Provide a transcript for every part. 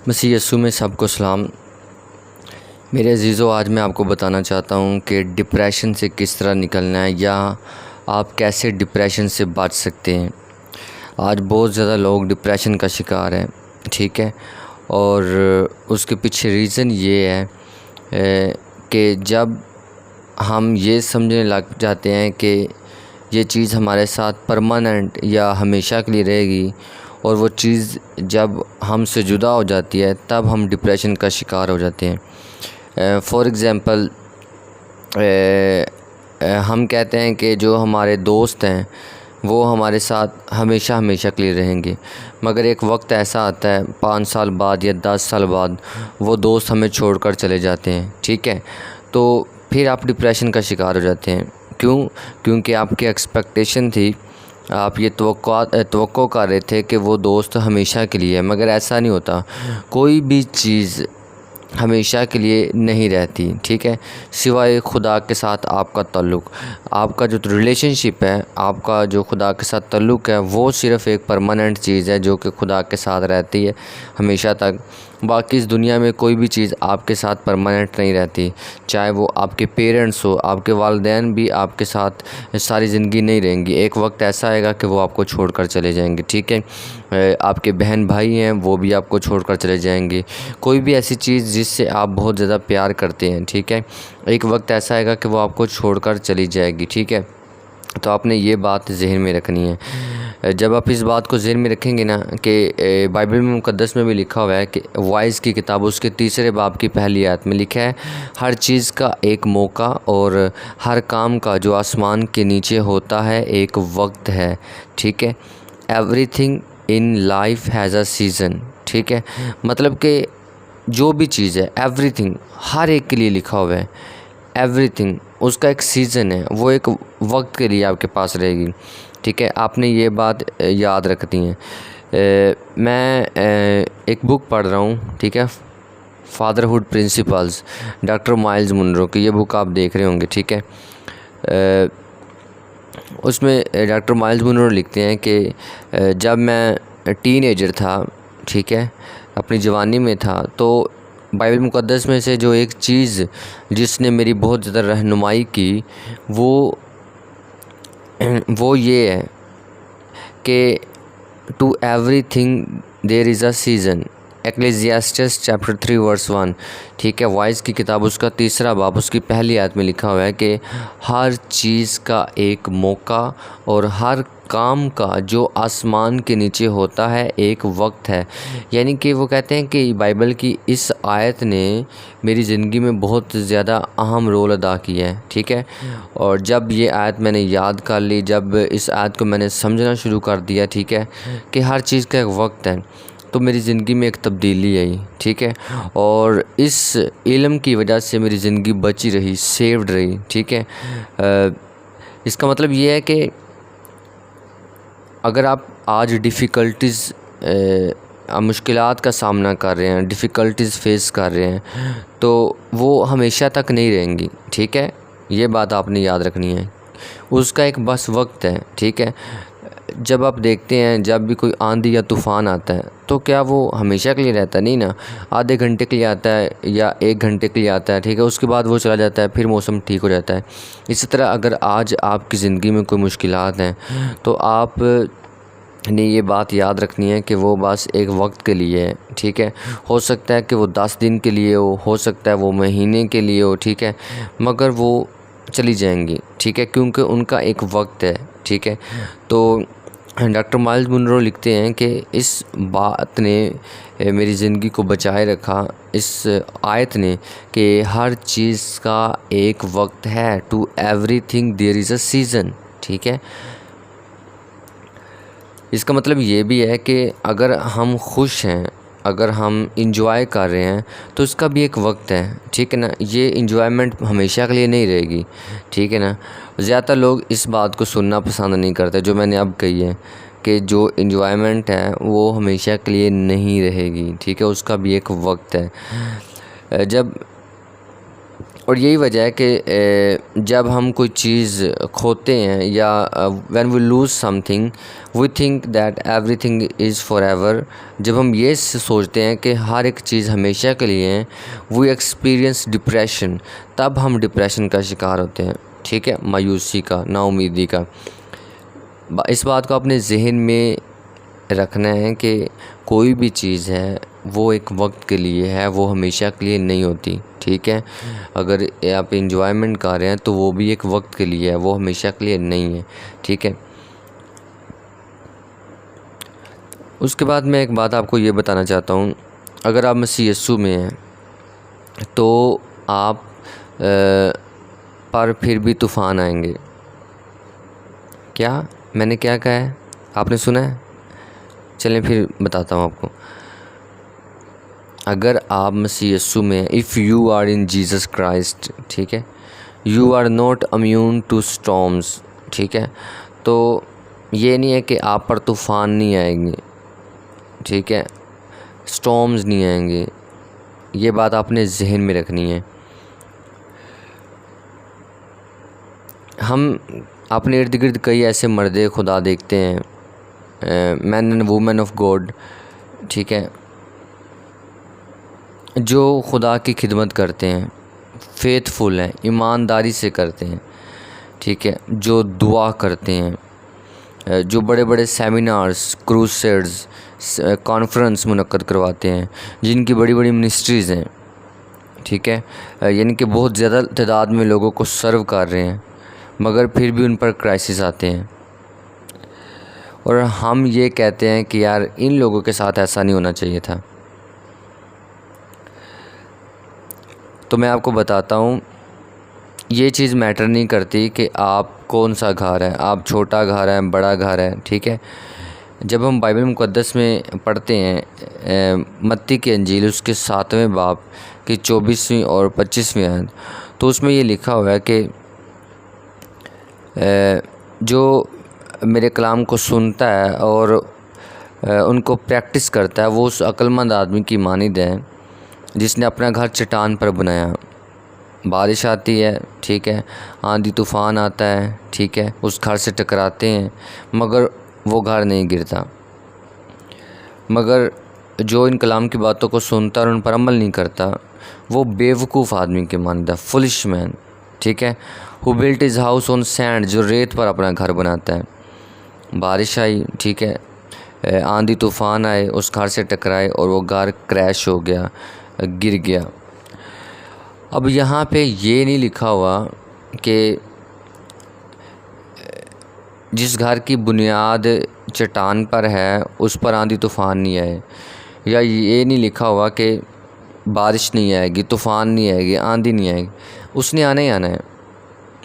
مسیح یسوع میں سب کو سلام۔ میرے عزیزو، آج میں آپ کو بتانا چاہتا ہوں کہ ڈپریشن سے کس طرح نکلنا ہے یا آپ کیسے ڈپریشن سے بچ سکتے ہیں۔ آج بہت زیادہ لوگ ڈپریشن کا شکار ہیں، ٹھیک ہے، اور اس کے پیچھے ریزن یہ ہے کہ جب ہم یہ سمجھنے لگ جاتے ہیں کہ یہ چیز ہمارے ساتھ پرماننٹ یا ہمیشہ کے لیے رہے گی، اور وہ چیز جب ہم سے جدا ہو جاتی ہے تب ہم ڈپریشن کا شکار ہو جاتے ہیں۔ فار ایگزامپل، ہم کہتے ہیں کہ جو ہمارے دوست ہیں وہ ہمارے ساتھ ہمیشہ کے لیے رہیں گے، مگر ایک وقت ایسا آتا ہے 5 سال بعد یا 10 سال بعد وہ دوست ہمیں چھوڑ کر چلے جاتے ہیں، ٹھیک ہے، تو پھر آپ ڈپریشن کا شکار ہو جاتے ہیں۔ کیونکہ آپ کی ایکسپیکٹیشن تھی، آپ یہ توقع کر رہے تھے کہ وہ دوست ہمیشہ کے لیے ہے، مگر ایسا نہیں ہوتا۔ کوئی بھی چیز ہمیشہ کے لیے نہیں رہتی، ٹھیک ہے، سوائے خدا کے ساتھ آپ کا تعلق۔ آپ کا جو ریلیشن شپ ہے، آپ کا جو خدا کے ساتھ تعلق ہے، وہ صرف ایک پرماننٹ چیز ہے جو کہ خدا کے ساتھ رہتی ہے ہمیشہ تک۔ باقی اس دنیا میں کوئی بھی چیز آپ کے ساتھ پرماننٹ نہیں رہتی، چاہے وہ آپ کے پیرنٹس ہو، آپ کے والدین بھی آپ کے ساتھ ساری زندگی نہیں رہیں گی۔ ایک وقت ایسا آئے گا کہ وہ آپ کو چھوڑ کر چلے جائیں گے، ٹھیک ہے، آپ کے بہن بھائی ہیں وہ بھی آپ کو چھوڑ کر چلے جائیں گے۔ کوئی بھی ایسی چیز جس سے آپ بہت زیادہ پیار کرتے ہیں، ٹھیک ہے، ایک وقت ایسا آئے گا کہ وہ آپ کو چھوڑ کر چلی جائے گی، ٹھیک ہے۔ تو آپ نے یہ بات ذہن میں رکھنی ہے۔ جب آپ اس بات کو ذہن میں رکھیں گے نا کہ بائبل میں مقدس میں بھی لکھا ہوا ہے کہ وائز کی کتاب اس کے 3 باب کی پہلی آیت میں لکھا ہے، ہر چیز کا ایک موقع اور ہر کام کا جو آسمان کے نیچے ہوتا ہے ایک وقت ہے، ٹھیک ہے۔ Every thing in life has a season, ٹھیک ہے، مطلب کہ جو بھی چیز ہے، ایوری تھنگ، ہر ایک کے لیے لکھا ہوا ہے، ایوری تھنگ اس کا ایک سیزن ہے، وہ ایک وقت کے لیے آپ کے پاس رہے گی، ٹھیک ہے۔ آپ نے یہ بات یاد رکھنی ہے۔ میں ایک بک پڑھ رہا ہوں، ٹھیک ہے، fatherhood principles, doctor Miles Munroe کی، یہ بک آپ دیکھ رہے ہوں گے، ٹھیک ہے۔ اس میں ڈاکٹر مائلز منرو لکھتے ہیں کہ جب میں ٹین ایجر تھا، ٹھیک ہے، اپنی جوانی میں تھا، تو بائبل مقدس میں سے جو ایک چیز جس نے میری بہت زیادہ رہنمائی کی وہ یہ ہے کہ to everything there is a season, Ecclesiastes chapter 3 verse 1، ٹھیک ہے، وائز کی کتاب اس کا 3 باب اس کی پہلی آیت میں لکھا ہوا ہے کہ ہر چیز کا ایک موقع اور ہر کام کا جو آسمان کے نیچے ہوتا ہے ایک وقت ہے۔ یعنی کہ وہ کہتے ہیں کہ بائبل کی اس آیت نے میری زندگی میں بہت زیادہ اہم رول ادا کیا ہے، ٹھیک ہے، اور جب یہ آیت میں نے یاد کر لی، جب اس آیت کو میں نے سمجھنا شروع کر دیا، ٹھیک ہے، کہ ہر چیز کا ایک وقت ہے، تو میری زندگی میں ایک تبدیلی آئی، ٹھیک ہے، اور اس علم کی وجہ سے میری زندگی بچی رہی، سیوڈ رہی، ٹھیک ہے۔ اس کا مطلب یہ ہے کہ اگر آپ آج مشکلات کا سامنا کر رہے ہیں، ڈیفیکلٹیز فیس کر رہے ہیں، تو وہ ہمیشہ تک نہیں رہیں گی، ٹھیک ہے، یہ بات آپ نے یاد رکھنی ہے۔ اس کا ایک بس وقت ہے، ٹھیک ہے۔ جب آپ دیکھتے ہیں جب بھی کوئی آندھی یا طوفان آتا ہے تو کیا وہ ہمیشہ کے لیے رہتا ہے؟ نہیں نا، آدھے گھنٹے کے لیے آتا ہے یا 1 گھنٹے کے لیے آتا ہے، ٹھیک ہے، اس کے بعد وہ چلا جاتا ہے، پھر موسم ٹھیک ہو جاتا ہے۔ اسی طرح اگر آج آپ کی زندگی میں کوئی مشکلات ہیں تو آپ نے یہ بات یاد رکھنی ہے کہ وہ بس ایک وقت کے لیے ہے، ٹھیک ہے۔ ہو سکتا ہے کہ وہ 10 دن کے لیے ہو سکتا ہے وہ مہینے کے لیے ہو، ٹھیک ہے، مگر وہ چلی جائیں گی، ٹھیک ہے، کیونکہ ان کا ایک وقت ہے، ٹھیک ہے۔ تو ڈاکٹر مائلز منرو لکھتے ہیں کہ اس بات نے میری زندگی کو بچائے رکھا، اس آیت نے، کہ ہر چیز کا ایک وقت ہے، to everything there is a season, ٹھیک ہے۔ اس کا مطلب یہ بھی ہے کہ اگر ہم خوش ہیں، اگر ہم انجوائے کر رہے ہیں تو اس کا بھی ایک وقت ہے، ٹھیک ہے نا، یہ انجوائمنٹ ہمیشہ کے لیے نہیں رہے گی، ٹھیک ہے نا۔ زیادہ تر لوگ اس بات کو سننا پسند نہیں کرتے جو میں نے اب کہی ہے کہ جو انجوائمنٹ ہے وہ ہمیشہ کے لیے نہیں رہے گی، ٹھیک ہے، اس کا بھی ایک وقت ہے۔ جب اور یہی وجہ ہے کہ جب ہم کوئی چیز کھوتے ہیں یا when we lose something we think that everything is forever, جب ہم یہ سوچتے ہیں کہ ہر ایک چیز ہمیشہ کے لیے ہے، وی ایکسپیرئنس ڈپریشن، تب ہم ڈپریشن کا شکار ہوتے ہیں، ٹھیک ہے، مایوسی کا، نا امیدی کا۔ اس بات کو اپنے ذہن میں رکھنا ہے کہ کوئی بھی چیز ہے وہ ایک وقت کے لیے ہے، وہ ہمیشہ کے لیے نہیں ہوتی، ٹھیک ہے۔ اگر آپ انجوائمنٹ کر رہے ہیں تو وہ بھی ایک وقت کے لیے ہے، وہ ہمیشہ کے لیے نہیں ہے، ٹھیک ہے۔ اس کے بعد میں ایک بات آپ کو یہ بتانا چاہتا ہوں، اگر آپ مسیح یسوع میں ہیں تو آپ پر پھر بھی طوفان آئیں گے۔ کیا میں نے کیا کہا ہے؟ آپ نے سنا ہے؟ چلیں پھر بتاتا ہوں آپ کو۔ اگر آپ مسیح یسوع میں if you are in Jesus Christ, ٹھیک ہے، you are not immune to storms, ٹھیک ہے، تو یہ نہیں ہے کہ آپ پر طوفان نہیں آئیں گے، ٹھیک ہے، اسٹارمز نہیں آئیں گے، یہ بات آپ نے ذہن میں رکھنی ہے۔ ہم اپنے ارد گرد کئی ایسے مرد خدا دیکھتے ہیں، مین اینڈ وومن آف گاڈ، ٹھیک ہے، جو خدا کی خدمت کرتے ہیں، فیتھ فل ہیں، ایمانداری سے کرتے ہیں، ٹھیک ہے، جو دعا کرتے ہیں، جو بڑے بڑے سیمینارز، کروسیڈز، کانفرنس منعقد کرواتے ہیں، جن کی بڑی بڑی منسٹریز ہیں، ٹھیک ہے، یعنی کہ بہت زیادہ تعداد میں لوگوں کو سرو کر رہے ہیں، مگر پھر بھی ان پر کرائسس آتے ہیں، اور ہم یہ کہتے ہیں کہ یار ان لوگوں کے ساتھ ایسا نہیں ہونا چاہیے تھا۔ تو میں آپ کو بتاتا ہوں، یہ چیز میٹر نہیں کرتی کہ آپ کون سا گھر ہے، آپ چھوٹا گھر ہے، بڑا گھر ہے، ٹھیک ہے۔ جب ہم بائبل مقدس میں پڑھتے ہیں متی کی انجیل اس کے 7ویں باب کی 24ویں اور 25ویں آیت، تو اس میں یہ لکھا ہوا ہے کہ جو میرے کلام کو سنتا ہے اور ان کو پریکٹس کرتا ہے وہ اس عقلمند آدمی کی مانند ہے جس نے اپنا گھر چٹان پر بنایا۔ بارش آتی ہے، ٹھیک ہے، آندھی طوفان آتا ہے، ٹھیک ہے، اس گھر سے ٹکراتے ہیں مگر وہ گھر نہیں گرتا۔ مگر جو ان کلام کی باتوں کو سنتا اور ان پر عمل نہیں کرتا وہ بیوقوف آدمی کے مانند ہے، فولش مین، ٹھیک ہے، ہو بلٹ ہز ہاؤس آن سینڈ، جو ریت پر اپنا گھر بناتا ہے۔ بارش آئی، ٹھیک ہے، آندھی طوفان آئے، اس گھر سے ٹکرائے اور وہ گھر کریش ہو گیا، گر گیا۔ اب یہاں پہ یہ نہیں لکھا ہوا کہ جس گھر کی بنیاد چٹان پر ہے اس پر آندھی طوفان نہیں آئے، یا یہ نہیں لکھا ہوا کہ بارش نہیں آئے گی، طوفان نہیں آئے گی، آندھی نہیں آئے گی، اس نے آنا ہی آنا ہے۔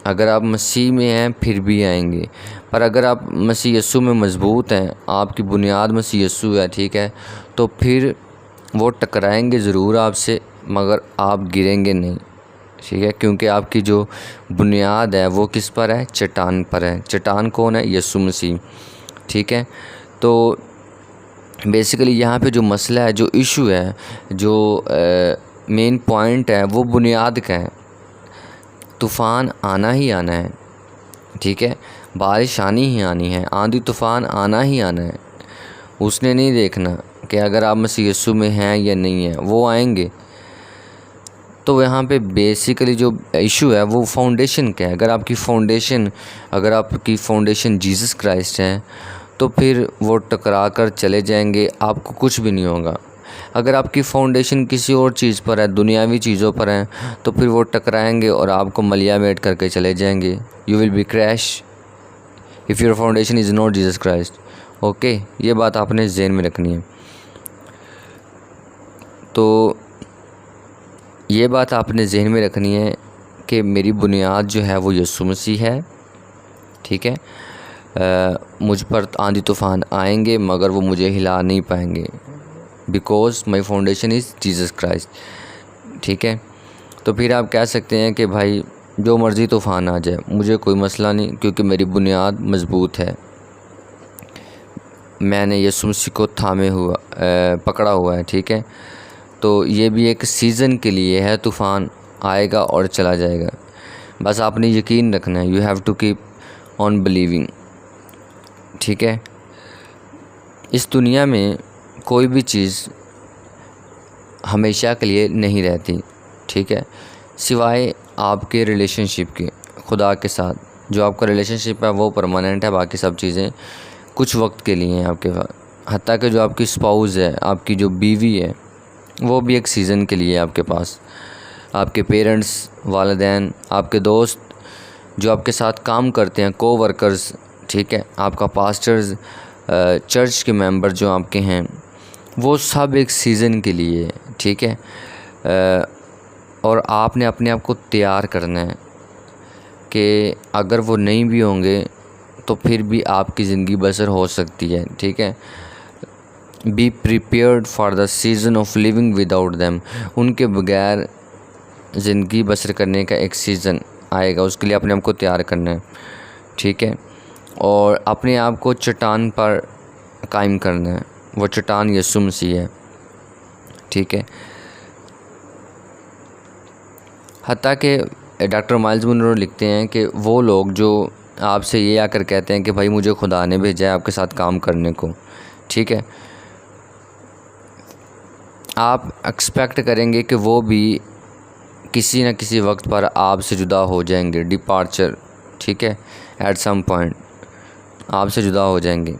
اگر آپ مسیح میں ہیں پھر بھی آئیں گے، پر اگر آپ مسیح یسوع میں مضبوط ہیں، آپ کی بنیاد مسیح یسوع ہے، ٹھیک ہے، تو پھر وہ ٹکرائیں گے ضرور آپ سے مگر آپ گریں گے نہیں، ٹھیک ہے، کیونکہ آپ کی جو بنیاد ہے وہ کس پر ہے؟ چٹان پر ہے۔ چٹان کون ہے؟ یسوع مسیح، ٹھیک ہے۔ تو بیسیکلی یہاں پہ جو مسئلہ ہے، جو ایشو ہے، جو مین پوائنٹ ہے وہ بنیاد کا ہے۔ طوفان آنا ہی آنا ہے، ٹھیک ہے، بارش آنی ہی آنی ہے، آندھی طوفان آنا ہی آنا ہے۔ اس نے نہیں دیکھنا کہ اگر آپ مسیح یسوع میں ہیں یا نہیں ہیں، وہ آئیں گے۔ تو یہاں پہ بیسیکلی جو ایشو ہے وہ فاؤنڈیشن کا ہے۔ اگر آپ کی فاؤنڈیشن جیزس کرائسٹ ہے تو پھر وہ ٹکرا کر چلے جائیں گے، آپ کو کچھ بھی نہیں ہوگا۔ اگر آپ کی فاؤنڈیشن کسی اور چیز پر ہے، دنیاوی چیزوں پر ہیں، تو پھر وہ ٹکرائیں گے اور آپ کو ملیا میٹ کر کے چلے جائیں گے۔ You will be crash if your foundation is not Jesus Christ. Okay, یہ بات آپ نے ذہن میں رکھنی ہے۔ تو یہ بات آپ نے ذہن میں رکھنی ہے کہ میری بنیاد جو ہے وہ یسوع مسیح ہے، ٹھیک ہے۔ مجھ پر آندھی طوفان آئیں گے مگر وہ مجھے ہلا نہیں پائیں گے، because my foundation is Jesus Christ, ٹھیک ہے۔ تو پھر آپ کہہ سکتے ہیں کہ بھائی جو مرضی طوفان آ جائے مجھے کوئی مسئلہ نہیں، کیونکہ میری بنیاد مضبوط ہے، میں نے یسوع مسیح کو پکڑا ہوا ہے، ٹھیک ہے۔ تو یہ بھی ایک سیزن کے لیے ہے طوفان، آئے گا اور چلا جائے گا، بس آپ نے یقین رکھنا ہے. You have to keep on believing. ٹھیک ہے. اس دنیا میں کوئی بھی چیز ہمیشہ کے لیے نہیں رہتی. ٹھیک ہے. سوائے آپ کے ریلیشن شپ کے خدا کے ساتھ. جو آپ کا ریلیشن شپ ہے وہ پرماننٹ ہے، باقی سب چیزیں کچھ وقت کے لیے ہیں آپ کے پاس. حتیٰ کہ جو آپ کی اسپاؤز ہے، آپ کی جو بیوی ہے، وہ بھی ایک سیزن کے لیے ہے آپ کے پاس. آپ کے پیرنٹس، والدین، آپ کے دوست جو آپ کے ساتھ کام کرتے ہیں، کو ورکرز. ٹھیک ہے. آپ کا پاسٹرز، چرچ کے ممبر جو آپ کے ہیں، وہ سب ایک سیزن کے لیے. ٹھیک ہے. اور آپ نے اپنے آپ کو تیار کرنا ہے کہ اگر وہ نہیں بھی ہوں گے تو پھر بھی آپ کی زندگی بسر ہو سکتی ہے. ٹھیک ہے. Be prepared for the season of living without them. ان کے بغیر زندگی بسر کرنے کا ایک سیزن آئے گا، اس کے لیے اپنے آپ کو تیار کرنا ہے. ٹھیک ہے. اور اپنے آپ کو چٹان پر قائم کرنا ہے. وہ چٹان یسوع مسیح ہے. ٹھیک ہے. حتیٰ کہ ڈاکٹر مائلز منرو لکھتے ہیں کہ وہ لوگ جو آپ سے یہ آ کر کہتے ہیں کہ بھائی مجھے خدا نے بھیجا ہے آپ کے ساتھ کام کرنے کو. ٹھیک ہے. آپ ایکسپیکٹ کریں گے کہ وہ بھی کسی نہ کسی وقت پر آپ سے جدا ہو جائیں گے. ڈپارچر. ٹھیک ہے. ایٹ سم پوائنٹ آپ سے جدا ہو جائیں گے.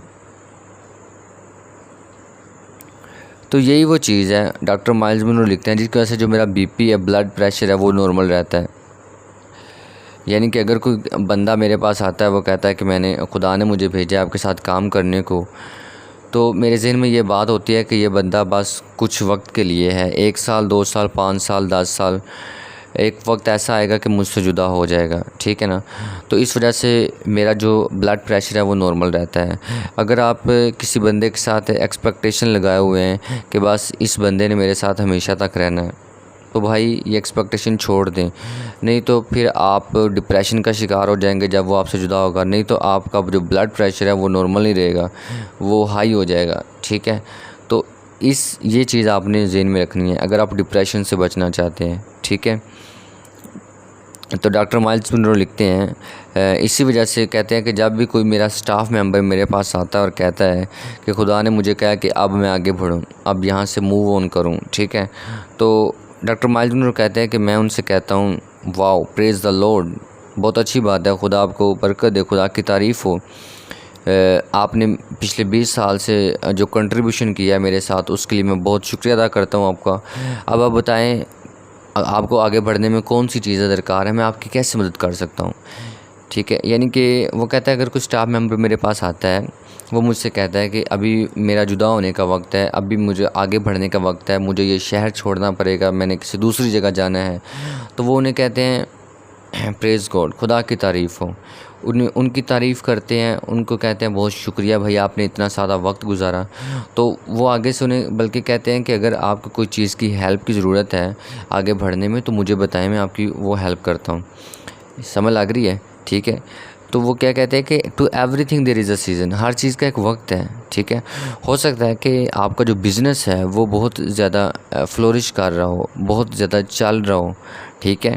تو یہی وہ چیز ہے. ڈاکٹر مائلز منرو لکھتے ہیں جس کی وجہ سے جو میرا بی پی ہے، بلڈ پریشر ہے، وہ نارمل رہتا ہے. یعنی کہ اگر کوئی بندہ میرے پاس آتا ہے، وہ کہتا ہے کہ میں نے خدا نے مجھے بھیجا ہے آپ کے ساتھ کام کرنے کو، تو میرے ذہن میں یہ بات ہوتی ہے کہ یہ بندہ بس کچھ وقت کے لیے ہے. 1 سال، 2 سال، 5 سال، 10 سال. ایک وقت ایسا آئے گا کہ مجھ سے جدا ہو جائے گا. ٹھیک ہے نا. تو اس وجہ سے میرا جو بلڈ پریشر ہے وہ نارمل رہتا ہے. اگر آپ کسی بندے کے ساتھ ایکسپیکٹیشن لگائے ہوئے ہیں کہ بس اس بندے نے میرے ساتھ ہمیشہ تک رہنا ہے، تو بھائی یہ ایکسپیکٹیشن چھوڑ دیں. نہیں تو پھر آپ ڈپریشن کا شکار ہو جائیں گے جب وہ آپ سے جدا ہوگا. نہیں تو آپ کا جو بلڈ پریشر ہے وہ نارمل نہیں رہے گا، وہ ہائی ہو جائے گا. ٹھیک ہے. تو یہ چیز آپ نے ذہن میں رکھنی ہے اگر آپ ڈپریشن سے بچنا چاہتے ہیں. ٹھیک ہے. تو ڈاکٹر مائلز منرو لکھتے ہیں اسی وجہ سے کہتے ہیں کہ جب بھی کوئی میرا سٹاف ممبر میرے پاس آتا ہے اور کہتا ہے کہ خدا نے مجھے کہا کہ اب میں آگے بڑھوں، اب یہاں سے موو آن کروں. ٹھیک ہے. تو ڈاکٹر مائلز منرو کہتے ہیں کہ میں ان سے کہتا ہوں واو، پریز دا لارڈ، بہت اچھی بات ہے، خدا آپ کو برکت دے، خدا کی تعریف ہو. آپ نے پچھلے 20 سال سے جو کنٹریبیوشن کیا ہے میرے ساتھ، اس کے لیے میں بہت شکریہ ادا کرتا ہوں آپ کا. اب آپ بتائیں آپ کو آگے بڑھنے میں کون سی چیزیں درکار ہے، میں آپ کی کیسے مدد کر سکتا ہوں. ٹھیک ہے. یعنی کہ وہ کہتا ہے اگر کوئی اسٹاف ممبر میرے پاس آتا ہے، وہ مجھ سے کہتا ہے کہ ابھی میرا جدا ہونے کا وقت ہے، ابھی مجھے آگے بڑھنے کا وقت ہے، مجھے یہ شہر چھوڑنا پڑے گا، میں نے کسی دوسری جگہ جانا ہے، تو وہ انہیں کہتے ہیں پریز گاڈ، خدا کی تعریف ہو. ان کی تعریف کرتے ہیں، ان کو کہتے ہیں بہت شکریہ بھائی آپ نے اتنا سادہ وقت گزارا. تو وہ آگے سے انہیں بلکہ کہتے ہیں کہ اگر آپ کو کوئی چیز کی ہیلپ کی ضرورت ہے آگے بڑھنے میں تو مجھے بتائیں، میں آپ کی وہ ہیلپ کرتا ہوں. سمجھ لگ رہی ہے. ٹھیک ہے. تو وہ کیا کہتے ہیں کہ to everything there is a season. ہر چیز کا ایک وقت ہے. ٹھیک ہے. ہو سکتا ہے کہ آپ کا جو بزنس ہے وہ بہت زیادہ فلورش کر رہا ہو، بہت زیادہ چل رہا ہو. ٹھیک ہے.